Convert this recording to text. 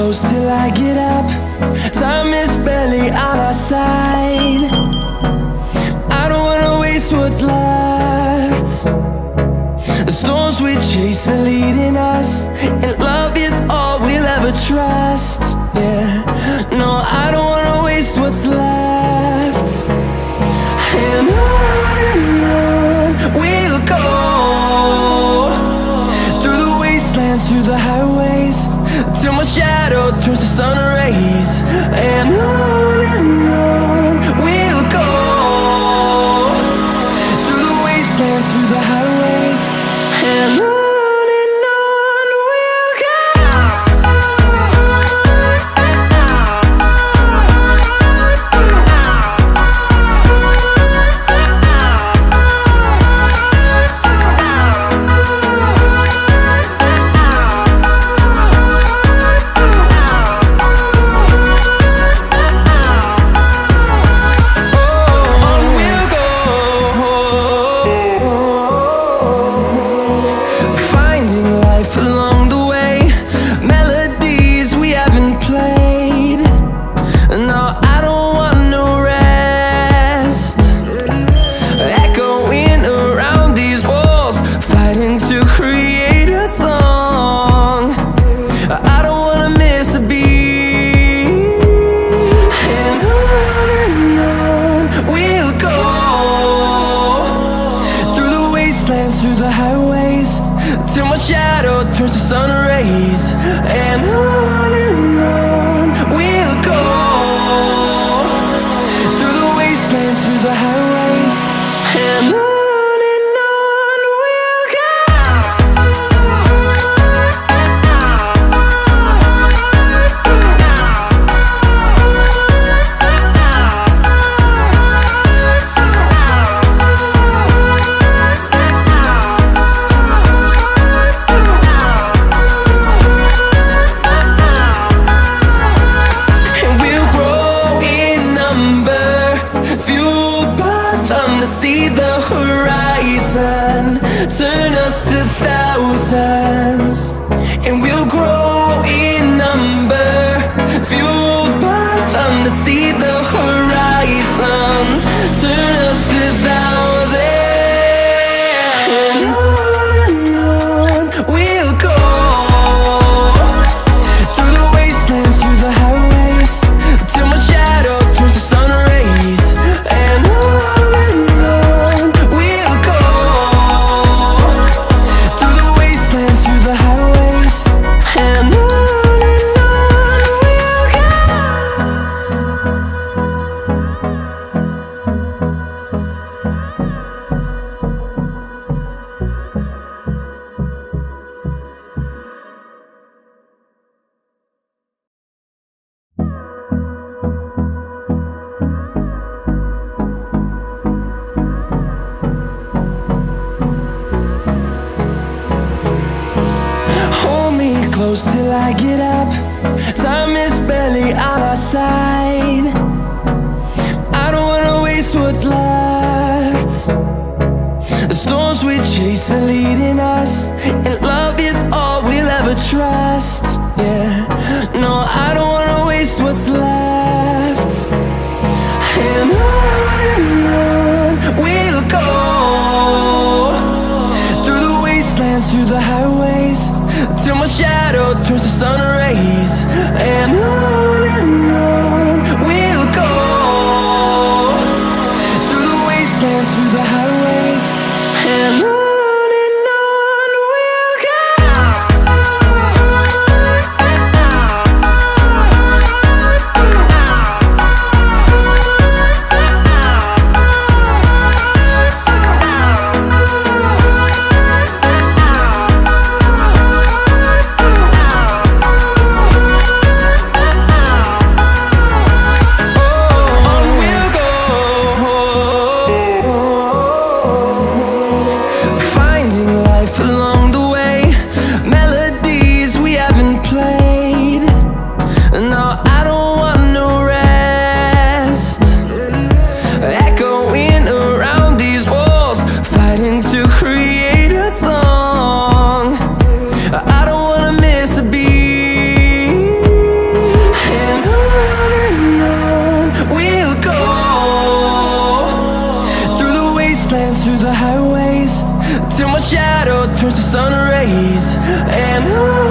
close till I get up. Time is barely on our side. I don't wanna waste what's left. The storms we chase are leading us, and love is all we'll ever trust. Yeah, no, I don't wanna waste what's left. And on we'll go, through the wastelands, through the highways, till my shadow turns to sun rays. And on we'll go, through the wastelands, through the highways, and on we'll go. Through the highways, till my shadow turns to sun rays. And on we'll go, through the wastelands, through the highways, and on we'll go. See the horizon, turn us to thousands, and we'll grow in number, fueled by them to see the horizon, turn us to thousands, and on we'll go, through the wastelands, through the highways, till my shadow turns to sun rays. And close till I get up. Time is barely on our side. I don't wanna waste what's left. The storms we chase are leading us, and love is all we'll ever trust. Yeah, no, I don't wanna waste what's left. And on we'll go, through the wastelands, through the highways, till my shadow turns to sun rays. And on we'll go, through the wastelands, through the highways, and on days, and